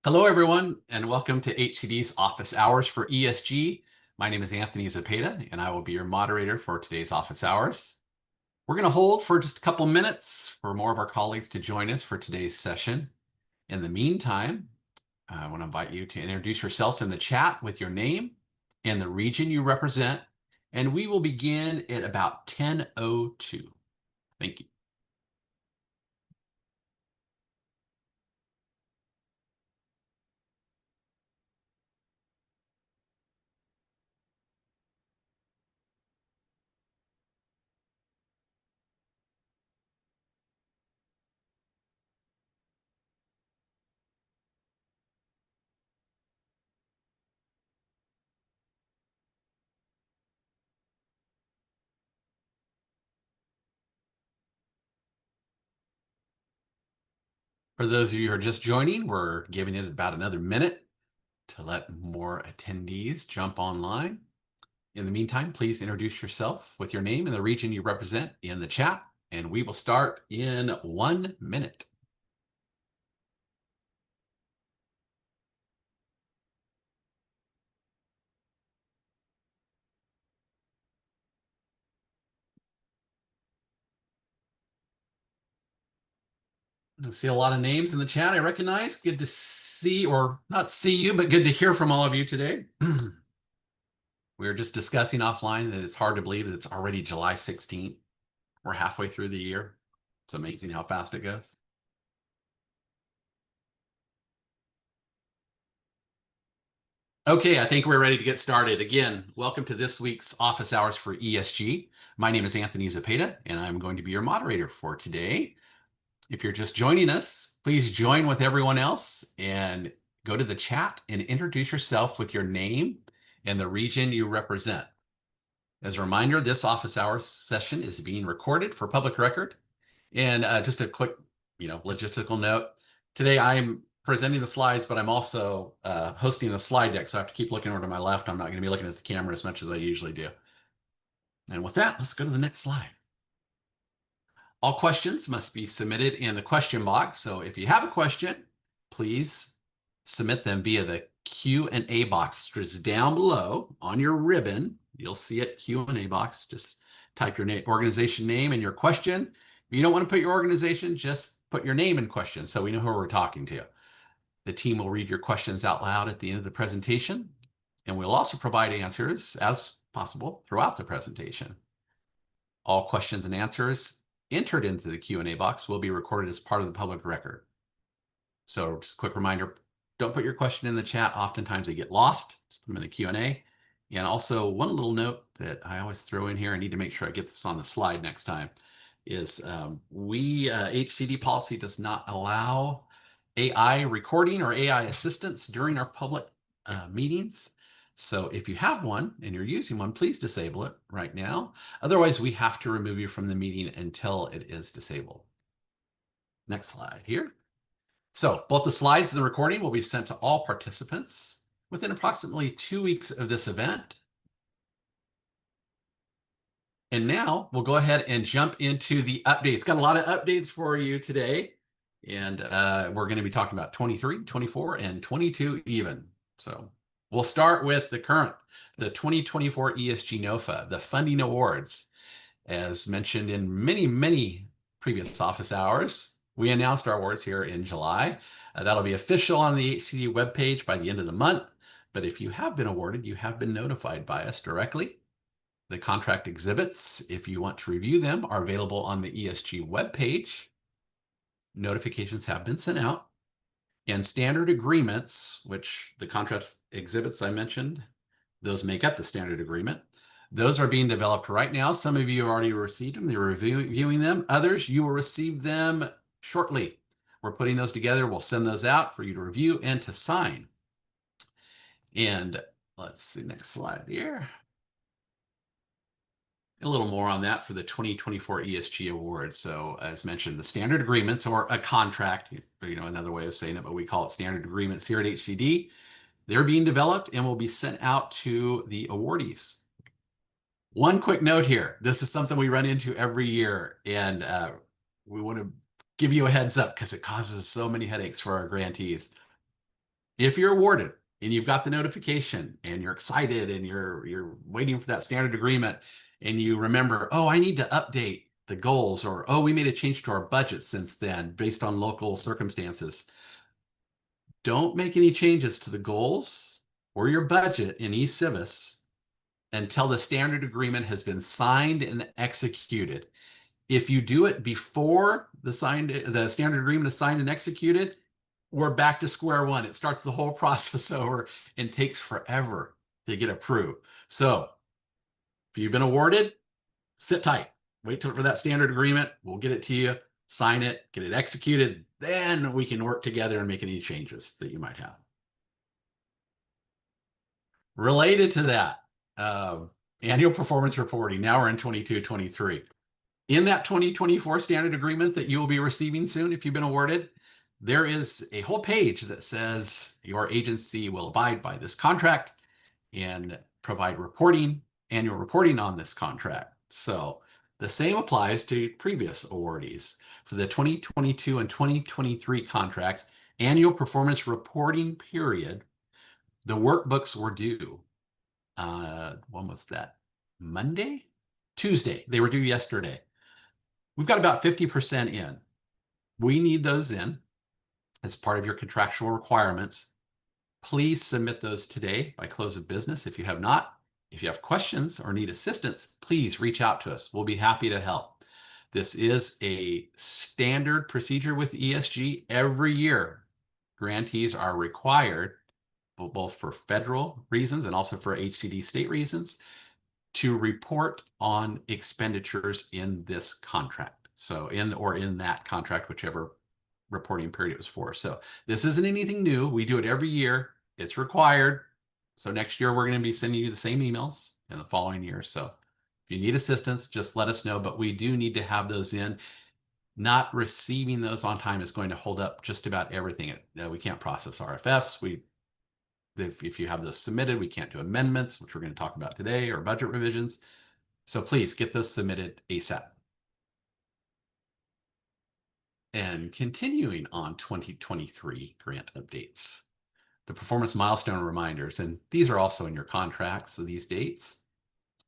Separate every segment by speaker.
Speaker 1: Hello, everyone, and welcome to HCD's office hours for ESG. My name is Anthony Zepeda, and I will be your moderator for today's office hours. We're going to hold for just a couple minutes for more of our colleagues to join us for today's session. In the meantime, I want to invite you to introduce yourselves in the chat with your name and the region you represent, and we will begin at about 10:02. Thank you. For those of you who are just joining, we're giving it about another minute to let more attendees jump online. In the meantime, please introduce yourself with your name and the region you represent in the chat, and we will start in 1 minute. I see a lot of names in the chat I recognize. Good to see, or not see you, but good to hear from all of you today. We were just discussing offline that it's hard to believe that it's already July 16th. We're halfway through the year. It's amazing how fast it goes. Okay, I think we're ready to get started. Again, welcome to this week's Office Hours for ESG. My name is Anthony Zepeda, and I'm going to be your moderator for today. If you're just joining us, please join with everyone else and go to the chat and introduce yourself with your name and the region you represent. As a reminder, this office hours session is being recorded for public record. And just a quick, logistical note. Today I'm presenting the slides, but I'm also hosting the slide deck, so I have to keep looking over to my left. I'm not going to be looking at the camera as much as I usually do. And with that, let's go to the next slide. All questions must be submitted in the question box. So if you have a question, please submit them via the Q&A box just down below on your ribbon. You'll see it, Q&A box. Just type your organization name and your question. If you don't want to put your organization, just put your name in question so we know who we're talking to. The team will read your questions out loud at the end of the presentation, and we'll also provide answers as possible throughout the presentation. All questions and answers entered into the Q&A box will be recorded as part of the public record. So just a quick reminder, don't put your question in the chat. Oftentimes they get lost. Just put them in the Q&A. And also one little note that I always throw in here, I need to make sure I get this on the slide next time, is HCD policy does not allow AI recording or AI assistance during our public meetings. So if you have one and you're using one, please disable it right now. Otherwise, we have to remove you from the meeting until it is disabled. Next slide here. So both the slides and the recording will be sent to all participants within approximately 2 weeks of this event. And now we'll go ahead and jump into the updates. Got a lot of updates for you today. And we're going to be talking about 23, 24, and 22 even. So we'll start with the 2024 ESG NOFA, the funding awards. As mentioned in many previous office hours, we announced our awards here in July. That'll be official on the HCD webpage by the end of the month. But if you have been awarded, you have been notified by us directly. The contract exhibits, if you want to review them, are available on the ESG webpage. Notifications have been sent out. And standard agreements, which the contract exhibits I mentioned, those make up the standard agreement. Those are being developed right now. Some of you have already received them. They're reviewing them. Others, you will receive them shortly. We're putting those together. We'll send those out for you to review and to sign. And let's see, next slide here. A little more on that for the 2024 ESG Awards. So as mentioned, the standard agreements, or a contract, another way of saying it, but we call it standard agreements here at HCD. They're being developed and will be sent out to the awardees. One quick note here. This is something we run into every year, and we want to give you a heads up because it causes so many headaches for our grantees. If you're awarded and you've got the notification and you're excited and you're waiting for that standard agreement and you remember, oh, I need to update the goals, or oh, we made a change to our budget since then based on local circumstances. Don't make any changes to the goals or your budget in eCivis until the standard agreement has been signed and executed. If you do it before the standard agreement is signed and executed, we're back to square one. It starts the whole process over and takes forever to get approved. So if you've been awarded, sit tight. Wait for that standard agreement. We'll get it to you, sign it, get it executed. Then we can work together and make any changes that you might have. Related to that, annual performance reporting. Now we're in 22-23. In that 2024 standard agreement that you will be receiving soon, if you've been awarded, there is a whole page that says your agency will abide by this contract and provide annual reporting on this contract. So the same applies to previous awardees. For the 2022 and 2023 contracts, annual performance reporting period, the workbooks were due. When was that? Monday? Tuesday. They were due yesterday. We've got about 50% in. We need those in as part of your contractual requirements. Please submit those today by close of business. If you have not, if you have questions or need assistance, please reach out to us. We'll be happy to help. This is a standard procedure with ESG. Every year, grantees are required, both for federal reasons and also for HCD state reasons, to report on expenditures in this contract. So in that contract, whichever reporting period it was for. So this isn't anything new. We do it every year. It's required. So next year, we're going to be sending you the same emails in the following year. So if you need assistance, just let us know. But we do need to have those in. Not receiving those on time is going to hold up just about everything. We can't process RFFs. If you have those submitted, we can't do amendments, which we're going to talk about today, or budget revisions. So please get those submitted ASAP. And continuing on 2023 grant updates, the performance milestone reminders, and these are also in your contracts, so these dates.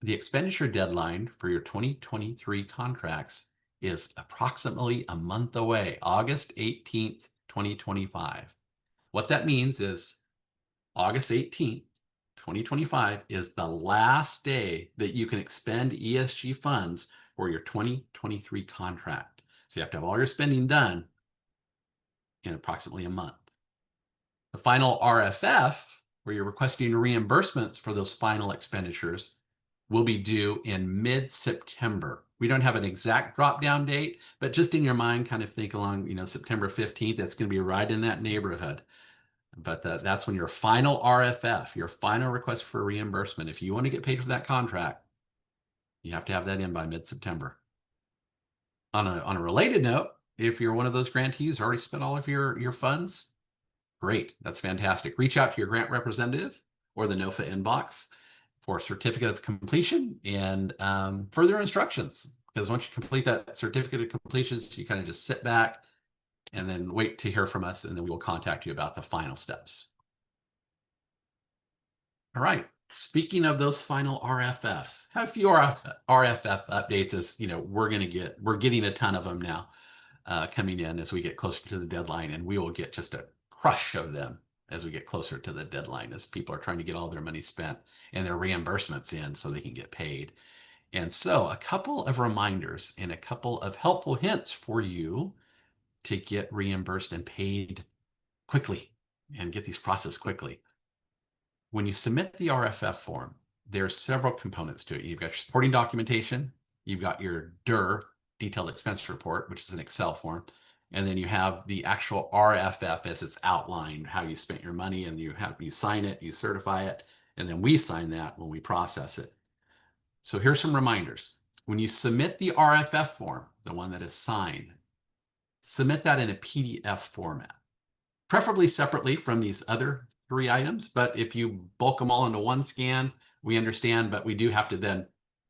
Speaker 1: The expenditure deadline for your 2023 contracts is approximately a month away, August 18th, 2025. What that means is August 18th, 2025 is the last day that you can expend ESG funds for your 2023 contract. So you have to have all your spending done in approximately a month. The final RFF, where you're requesting reimbursements for those final expenditures, will be due in mid-September. We don't have an exact drop-down date, but just in your mind, kind of think along, September 15th, that's going to be right in that neighborhood. But that's when your final RFF, your final request for reimbursement, if you want to get paid for that contract, you have to have that in by mid-September. On a related note, if you're one of those grantees who already spent all of your funds, great, that's fantastic. Reach out to your grant representative or the NOFA inbox for a certificate of completion and further instructions. Because once you complete that certificate of completion, you kind of just sit back and then wait to hear from us, and then we will contact you about the final steps. All right. Speaking of those final RFFs, have a few RFF updates as we're getting a ton of them now coming in as we get closer to the deadline, and we will get just a crush of them as we get closer to the deadline, as people are trying to get all their money spent and their reimbursements in so they can get paid. And so a couple of reminders and a couple of helpful hints for you to get reimbursed and paid quickly and get these processed quickly. When you submit the RFF form, there's several components to it. You've got your supporting documentation, you've got your DER, detailed expense report, which is an Excel form, and then you have the actual RFF as it's outlined, how you spent your money, and you sign it, you certify it, and then we sign that when we process it. So here's some reminders. When you submit the RFF form, the one that is signed, submit that in a PDF format, preferably separately from these other 3 items. But if you bulk them all into one scan, we understand, but we do have to then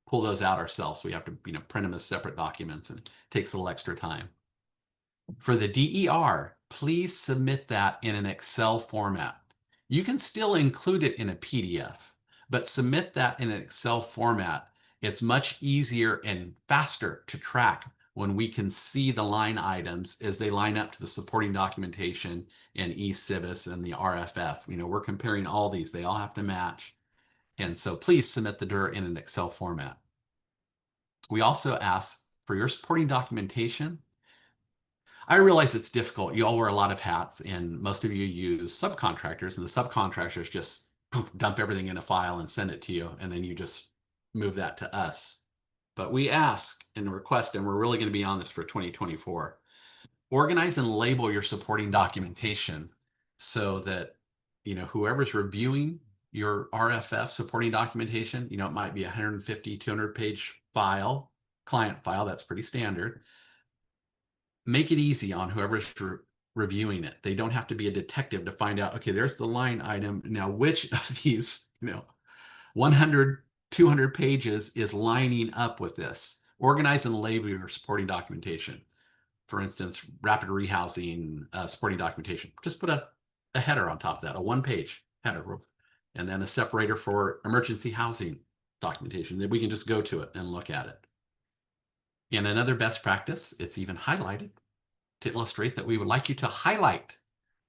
Speaker 1: pull those out ourselves. So we have to print them as separate documents, and it takes a little extra time. For the DER, please submit that in an Excel format. You can still include it in a PDF, but submit that in an Excel format. It's much easier and faster to track when we can see the line items as they line up to the supporting documentation in eCivis and the RFF. We're comparing all these, they all have to match. And so please submit the DIR in an Excel format. We also ask for your supporting documentation. I realize it's difficult. You all wear a lot of hats, and most of you use subcontractors, and the subcontractors just dump everything in a file and send it to you, and then you just move that to us. But we ask and request, and we're really going to be on this for 2024. Organize and label your supporting documentation so that whoever's reviewing your RFF supporting documentation, it might be 150, 200 page file, client file, that's pretty standard. Make it easy on whoever's reviewing it. They don't have to be a detective to find out, okay, there's the line item. Now, which of these, 100, 200 pages is lining up with this? Organize and label your supporting documentation. For instance, rapid rehousing supporting documentation. Just put a header on top of that, a one-page header, and then a separator for emergency housing documentation. Then we can just go to it and look at it. In another best practice, it's even highlighted to illustrate that we would like you to highlight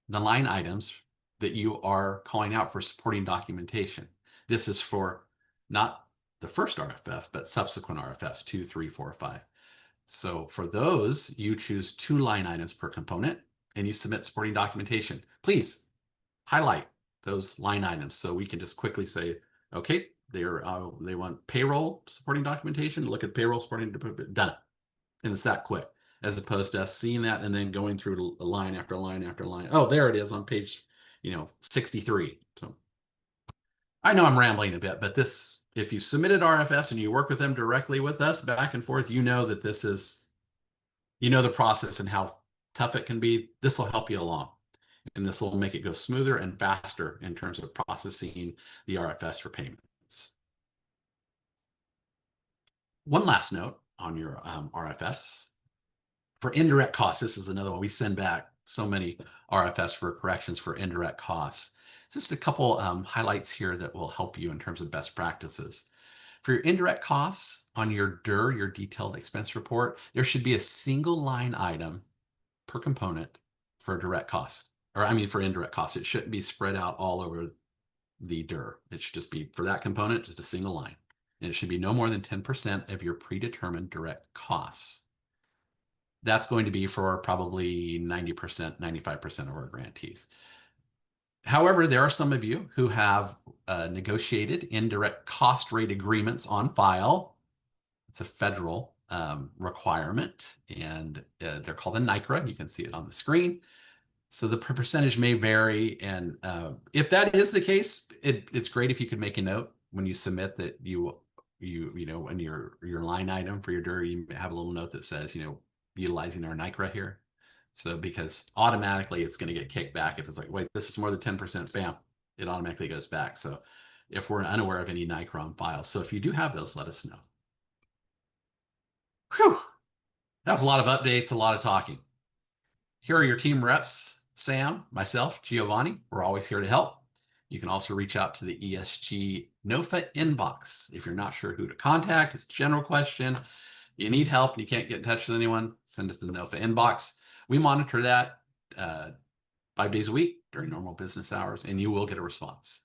Speaker 1: the line items that you are calling out for supporting documentation. This is for not the first RFF, but subsequent RFFs, 2, 3, 4, 5. So for those, you choose 2 line items per component and you submit supporting documentation. Please highlight those line items so we can just quickly say, okay, they want payroll supporting documentation, look at payroll supporting, done. And it's that quick, as opposed to us seeing that and then going through a line after line after line. Oh, there it is on page 63. So I know I'm rambling a bit, but this, if you submitted RFS and you work with them directly with us back and forth, that this is, the process and how tough it can be. This will help you along. And this will make it go smoother and faster in terms of processing the RFS for payments. One last note on your RFS. For indirect costs, this is another one. We send back so many RFS for corrections for indirect costs. So just a couple highlights here that will help you in terms of best practices. For your indirect costs on your DIR, your detailed expense report, there should be a single line item per component for direct costs, for indirect costs. It shouldn't be spread out all over the DIR. It should just be for that component, just a single line. And it should be no more than 10% of your predetermined direct costs. That's going to be for probably 90%, 95% of our grantees. However, there are some of you who have negotiated indirect cost rate agreements on file. It's a federal requirement, and they're called a NICRA. You can see it on the screen. So the percentage may vary, and if that is the case, it's great if you could make a note when you submit that you in your line item for your DIR, you have a little note that says, utilizing our NICRA here. So because automatically it's going to get kicked back if it's like, wait, this is more than 10%, bam, it automatically goes back. So if we're unaware of any NICRA on files. So if you do have those, let us know. Whew, that was a lot of updates, a lot of talking. Here are your team reps, Sam, myself, Giovanni. We're always here to help. You can also reach out to the ESG NOFA inbox. If you're not sure who to contact, it's a general question. You need help and you can't get in touch with anyone, send it to the NOFA inbox. We monitor that 5 days a week during normal business hours, and you will get a response.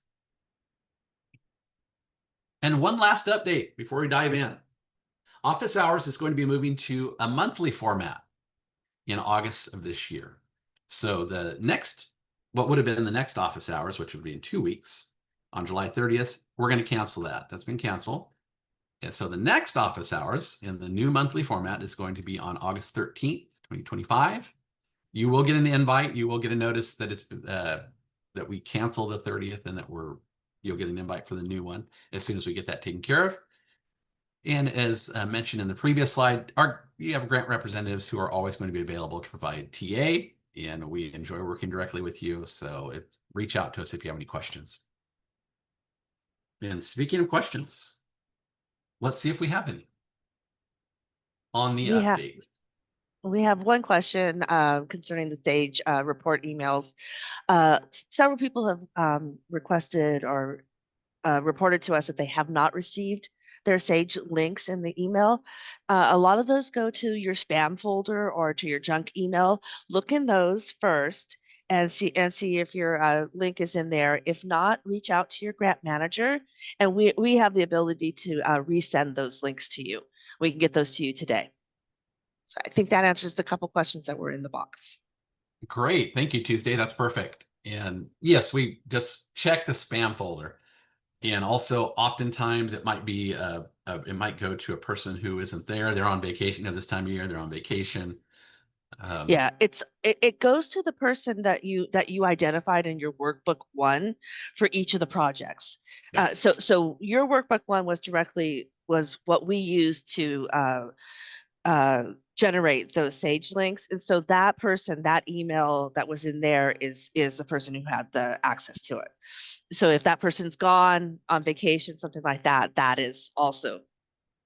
Speaker 1: And one last update before we dive in. Office Hours is going to be moving to a monthly format in August of this year. So what would have been the next Office Hours, which would be in 2 weeks, on July 30th, we're going to cancel that. That's been canceled. And so the next Office Hours in the new monthly format is going to be on August 13th, 2025. You will get an invite. You will get a notice that it's that we cancel the 30th and that you'll get an invite for the new one as soon as we get that taken care of. And as mentioned in the previous slide, you have grant representatives who are always going to be available to provide TA, and we enjoy working directly with you. So reach out to us if you have any questions. And speaking of questions, let's see if we have any on the
Speaker 2: We have
Speaker 1: update.
Speaker 2: We have one question concerning the Sage report emails. Several people have requested or reported to us that they have not received their Sage links in the email. A lot of those go to your spam folder or to your junk email. Look in those first and see if your link is in there. If not, reach out to your grant manager, and we have the ability to resend those links to you. We can get those to you today. So I think that answers the couple questions that were in the box.
Speaker 1: Great. Thank you, Tuesday. That's perfect. And yes, we just check the spam folder. And also, oftentimes it might be it might go to a person who isn't there. They're on vacation at this time of year. They're on vacation. Um,
Speaker 2: Yeah, it goes to the person that you identified in your workbook one for each of the projects. So
Speaker 1: yes.
Speaker 2: so your workbook one was what we used to generate those Sage links, and so that person, that email that was in there is the person who had the access to it. So if that person's gone on vacation, something like that, that is also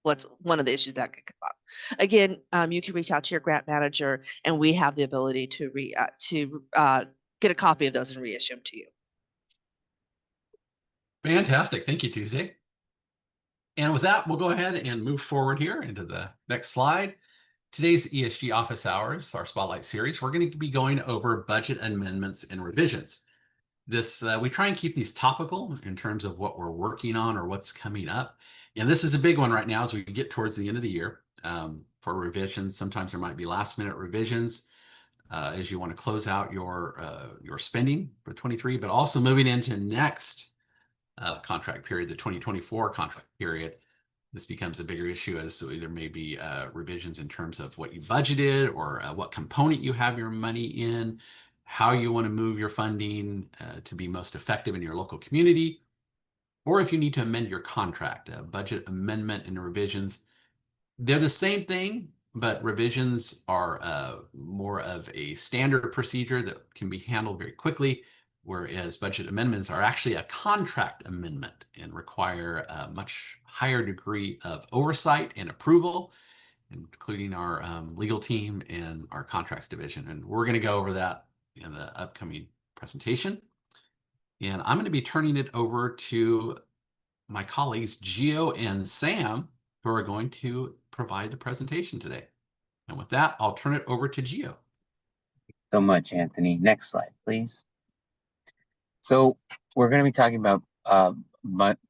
Speaker 2: what's one of the issues that could come up. Again, you can reach out to your grant manager, and we have the ability to get a copy of those and reissue them to you.
Speaker 1: Fantastic. Thank you, Tuesday. And with that, we'll go ahead and move forward here into the next slide. Today's ESG Office Hours, our Spotlight series, we're going to be going over budget amendments and revisions. We try and keep these topical in terms of what we're working on or what's coming up. And this is a big one right now as we get towards the end of the year for revisions. Sometimes there might be last minute revisions as you want to close out your spending for 23, but also moving into next contract period, the 2024 contract period. This becomes a bigger issue as so there may be revisions in terms of what you budgeted or what component you have your money in, how you want to move your funding to be most effective in your local community, or if you need to amend your contract, budget amendment and revisions. They're the same thing, but revisions are more of a standard procedure that can be handled very quickly, whereas budget amendments are actually a contract amendment and require a much higher degree of oversight and approval, including our legal team and our contracts division. And we're going to go over that in the upcoming presentation. And I'm going to be turning it over to my colleagues, Gio and Sam, who are going to provide the presentation today. And with that, I'll turn it over to Gio.
Speaker 3: So much, Anthony. Next slide, please. So we're going to be talking about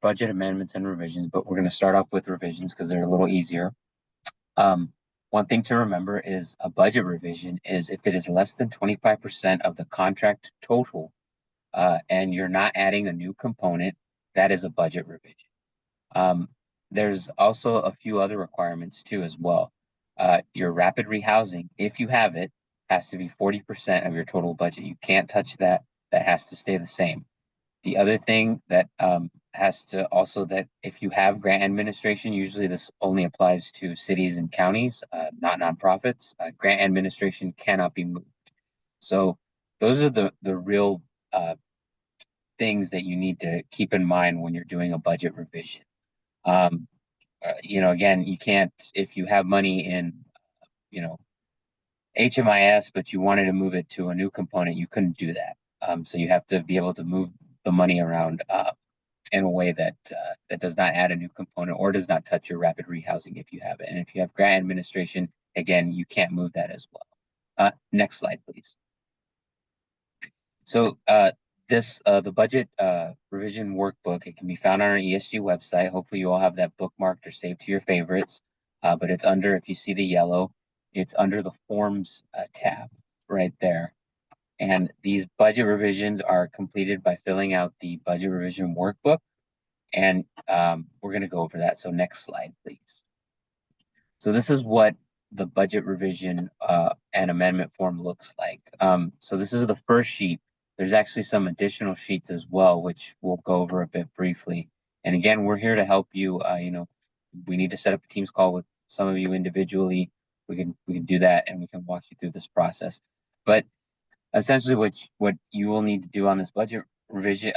Speaker 3: budget amendments and revisions, but we're going to start off with revisions because they're a little easier. One thing to remember is a budget revision is if it is less than 25% of the contract total and you're not adding a new component, that is a budget revision. There's also a few other requirements too as well. Your rapid rehousing, if you have it, has to be 40% of your total budget. You can't touch that. That has to stay the same. The other thing that has to also that if you have grant administration, usually this only applies to cities and counties, not nonprofits. Grant administration cannot be moved. So those are the real things that you need to keep in mind when you're doing a budget revision. Again, you can't, if you have money in, HMIS, but you wanted to move it to a new component, you couldn't do that. So you have to be able to move the money around in a way that that does not add a new component or does not touch your rapid rehousing if you have it. And if you have grant administration, again, you can't move that as well. Next slide, please. So the budget revision workbook, it can be found on our ESG website. Hopefully you all have that bookmarked or saved to your favorites, but it's under, if you see the yellow, it's under the forms tab right there. And these budget revisions are completed by filling out the budget revision workbook. And we're going to go over that. So next slide, please. So this is what the budget revision and amendment form looks like. So this is the first sheet. There's actually some additional sheets as well, which we'll go over a bit briefly. And again, we're here to help you. We need to set up a Teams call with some of you individually. We can do that, and we can walk you through this process. But essentially, what you will need to do on this budget revision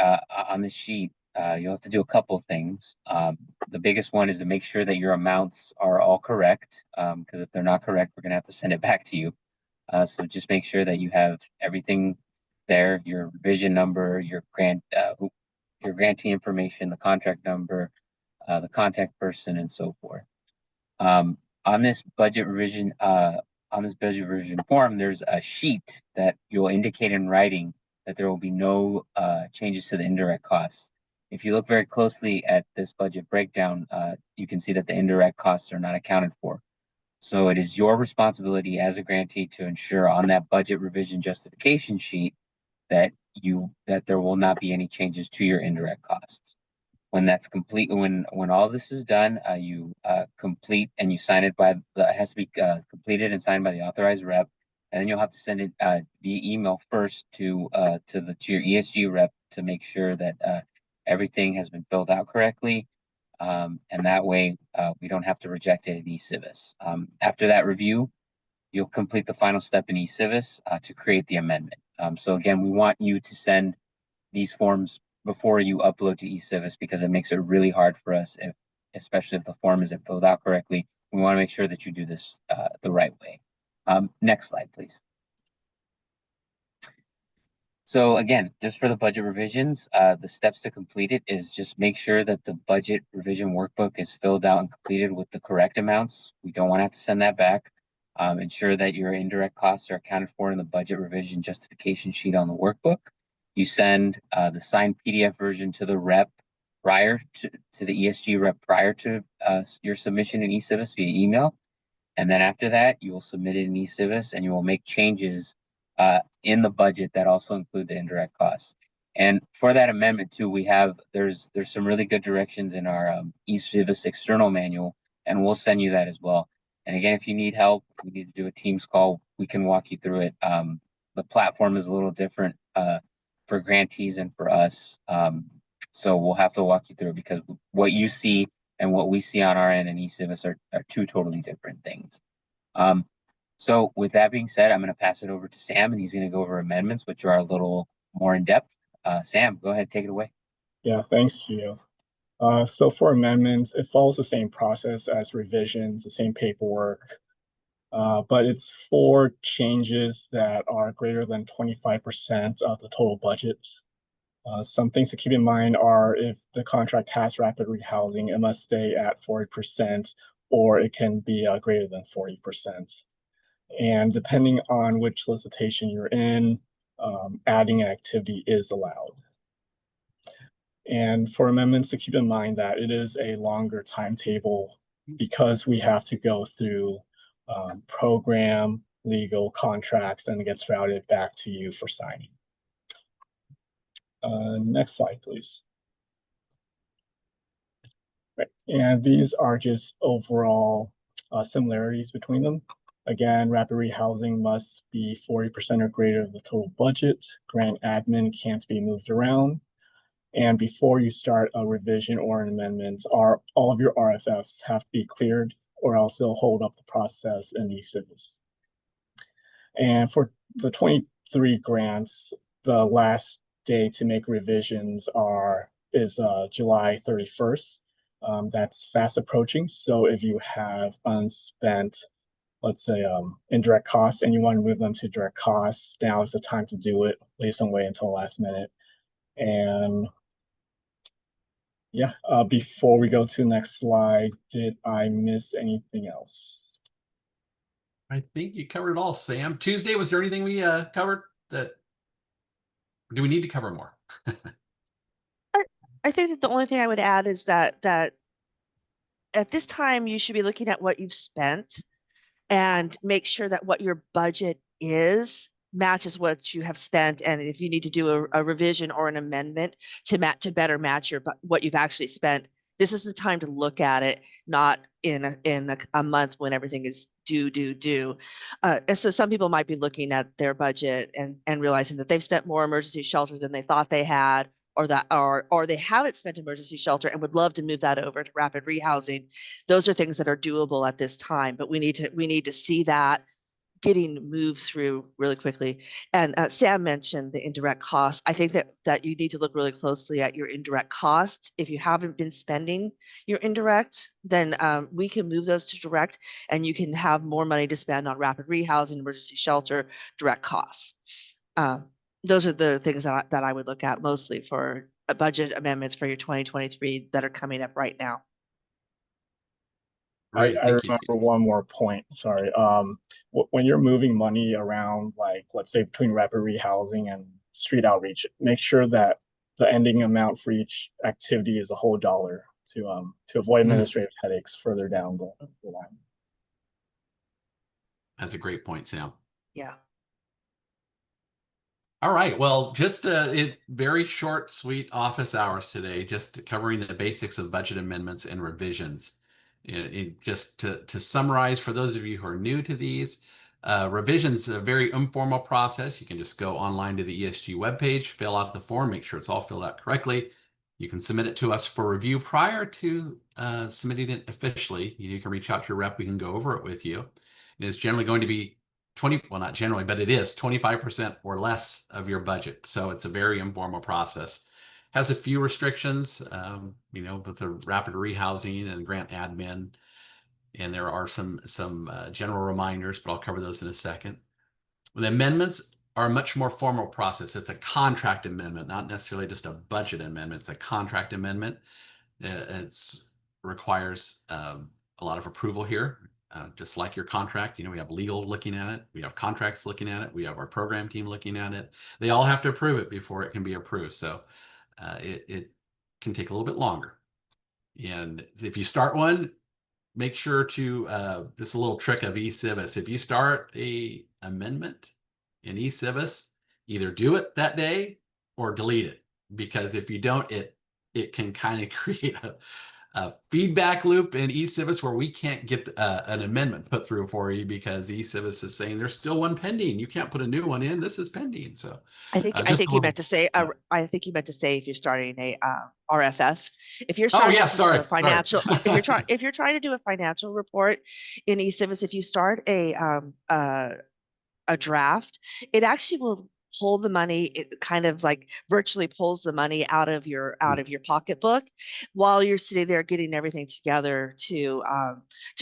Speaker 3: on this sheet you'll have to do a couple of things. The biggest one is to make sure that your amounts are all correct, because if they're not correct, we're going to have to send it back to you. So just make sure that you have everything there, your revision number, your grantee information, the contract number, the contact person, and so forth. Um, on this budget revision, form, there's a sheet that you'll indicate in writing that there will be no changes to the indirect costs. If you look very closely at this budget breakdown, you can see that the indirect costs are not accounted for. So it is your responsibility as a grantee to ensure on that budget revision justification sheet that there will not be any changes to your indirect costs. When that's complete, when all this is done, you complete and you sign it by it has to be completed and signed by the authorized rep, and then you'll have to send it via email first to your ESG rep to make sure that everything has been filled out correctly, and that way we don't have to reject it in eCivis. After that review, you'll complete the final step in eCivis to create the amendment. So again, we want you to send these forms before you upload to eCivis because it makes it really hard for us, especially if the form isn't filled out correctly. We want to make sure that you do this the right way. Next slide, please. So again, just for the budget revisions, the steps to complete it is just make sure that the budget revision workbook is filled out and completed with the correct amounts. We don't want to have to send that back. Ensure that your indirect costs are accounted for in the budget revision justification sheet on the workbook. You send the signed PDF version to the rep prior to the ESG rep prior to your submission in eCivis via email. And then after that, you will submit it in eCivis and you will make changes in the budget that also include the indirect costs. And for that amendment too, there's some really good directions in our eCivis external manual, and we'll send you that as well. And again, if you need help, we need to do a Teams call, we can walk you through it. The platform is a little different for grantees and for us. So we'll have to walk you through it because what you see and what we see on our end in eCivis are two totally different things. So with that being said, I'm going to pass it over to Sam, and he's going to go over amendments, which are a little more in depth. Sam, go ahead, take it away.
Speaker 4: Yeah, thanks, Gio. So for amendments, it follows the same process as revisions, the same paperwork, but it's for changes that are greater than 25% of the total budget. Some things to keep in mind are if the contract has rapid rehousing, it must stay at 40%, or it can be greater than 40%. And depending on which solicitation you're in, adding activity is allowed. And for amendments to keep in mind that it is a longer timetable because we have to go through program, legal, contracts, and it gets routed back to you for signing. Next slide, please. Right. And these are just overall similarities between them. Again, rapid rehousing must be 40% or greater of the total budget. Grant admin can't be moved around. And before you start a revision or an amendment, all of your RFFs have to be cleared or else they'll hold up the process in eCivis. And for the 23 grants, the last day to make revisions is July 31st. That's fast approaching. So if you have unspent, let's say, indirect costs and you want to move them to direct costs, now is the time to do it. Please don't wait until the last minute. And yeah, before we go to the next slide, did I miss anything else?
Speaker 1: I think you covered it all, Sam. Tuesday, was there anything we covered that, or do we need to cover more?
Speaker 2: I think that the only thing I would add is that at this time you should be looking at what you've spent and make sure that what your budget is matches what you have spent. And if you need to do a revision or an amendment to better match what you've actually spent, this is the time to look at it, not in a month when everything is due. And so some people might be looking at their budget and realizing that they've spent more emergency shelter than they thought they had, or they haven't spent emergency shelter and would love to move that over to rapid rehousing. Those are things that are doable at this time, but we need to see that getting moved through really quickly. And Sam mentioned the indirect costs. I think that you need to look really closely at your indirect costs. If you haven't been spending your indirect, then we can move those to direct, and you can have more money to spend on rapid rehousing, emergency shelter, direct costs. Those are the things that I would look at mostly for budget amendments for your 2023 that are coming up right now.
Speaker 1: Great,
Speaker 4: I
Speaker 1: thank you.
Speaker 4: remember one more point, sorry. When you're moving money around, like, let's say between rapid rehousing and street outreach, make sure that the ending amount for each activity is a whole dollar to avoid administrative headaches further down the line.
Speaker 1: That's a great point, Sam.
Speaker 2: Yeah.
Speaker 1: All right. Well, just very short, sweet office hours today, just covering the basics of budget amendments and revisions. Just to summarize, for those of you who are new to these, revisions a very informal process. You can just go online to the ESG webpage, fill out the form, make sure it's all filled out correctly. You can submit it to us for review prior to submitting it officially. You can reach out to your rep. We can go over it with you. It is generally going to be well, not generally, but it is 25% or less of your budget. So it's a very informal process. Has a few restrictions, with the rapid rehousing and grant admin. And there are some general reminders, but I'll cover those in a second. The amendments are a much more formal process. It's a contract amendment, not necessarily just a budget amendment. It's a contract amendment. It requires a lot of approval here. Just like your contract, we have legal looking at it. We have contracts looking at it. We have our program team looking at it. They all have to approve it before it can be approved. So it can take a little bit longer. And if you start one, make sure to, this is a little trick of eCivis. If you start a amendment in eCivis, either do it that day or delete it. Because if you don't, it can kind of create a feedback loop in eCivis where we can't get an amendment put through for you because eCivis is saying there's still one pending. You can't put a new one in. This is pending. So
Speaker 2: I think you meant to say if you're starting a RFF, if you're starting to do a financial, if you're trying to do a financial report in eCivis, if you start a draft, it actually will pull the money. It kind of like virtually pulls the money out of your pocketbook while you're sitting there getting everything together to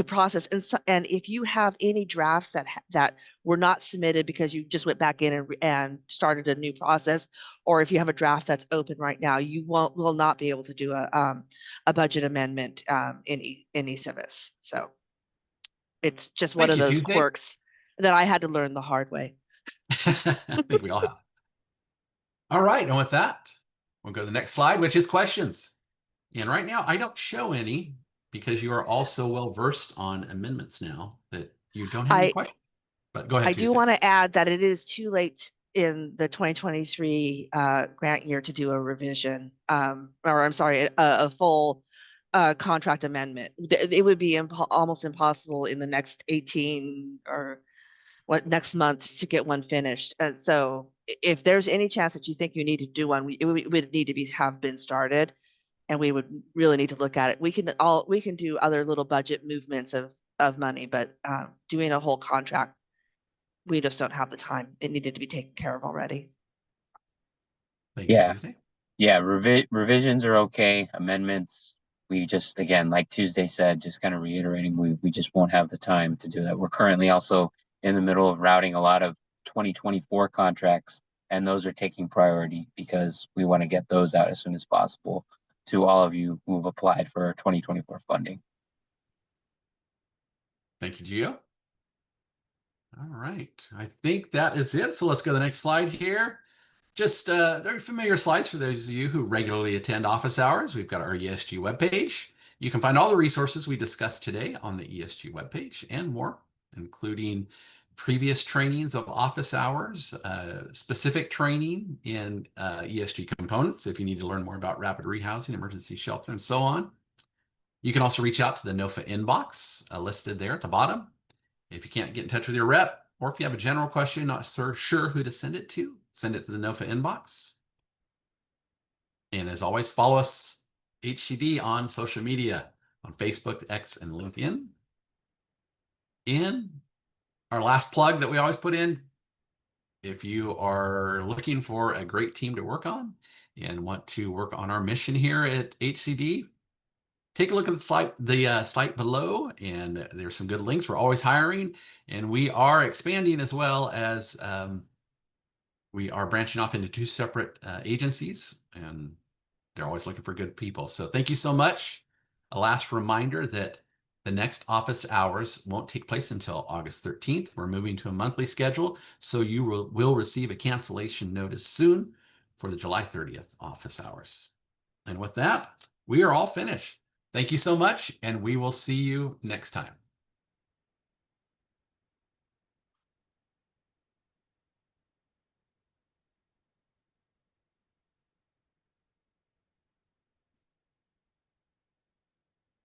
Speaker 2: process. And if you have any drafts that were not submitted because you just went back in and started a new process, or if you have a draft that's open right now, you will not be able to do a budget amendment in eCivis. So it's just one of those quirks that I had to learn the hard way.
Speaker 1: I think we all have. All right, and with that, we'll go to the next slide, which is questions. And right now, I don't show any because you are all so well versed on amendments now that you don't have any questions. But go ahead.
Speaker 2: I do want to add that it is too late in the 2023 grant year to do a revision, a full contract amendment. It would be almost impossible in the next 18 or next month to get one finished. And so if there's any chance that you think you need to do one, it would need to have been started, and we would really need to look at it. We can do other little budget movements of money, but doing a whole contract, we just don't have the time. It needed to be taken care of already.
Speaker 1: Thank you, Tuesday.
Speaker 3: Yeah, revisions are okay. Amendments, we just, again, like Tuesday said, just kind of reiterating, we just won't have the time to do that. We're currently also in the middle of routing a lot of 2024 contracts, and those are taking priority because we want to get those out as soon as possible to all of you who've applied for 2024 funding.
Speaker 1: Thank you, Gio. All right, I think that is it. So let's go to the next slide here. Just very familiar slides for those of you who regularly attend office hours. We've got our ESG webpage. You can find all the resources we discussed today on the ESG webpage and more, including previous trainings of office hours, specific training in ESG components if you need to learn more about rapid rehousing, emergency shelter, and so on. You can also reach out to the NOFA inbox listed there at the bottom. If you can't get in touch with your rep, or if you have a general question, not sure who to send it to the NOFA inbox. And as always, follow us, HCD, on social media, on Facebook, X, and LinkedIn. And our last plug that we always put in, if you are looking for a great team to work on and want to work on our mission here at HCD, take a look at the site below, and there's some good links. We're always hiring, and we are expanding as well as we are branching off into 2 separate agencies, and they're always looking for good people. So thank you so much. A last reminder that the next office hours won't take place until August 13th. We're moving to a monthly schedule, so you will receive a cancellation notice soon for the July 30th office hours. And with that, we are all finished. Thank you so much, and we will see you next time.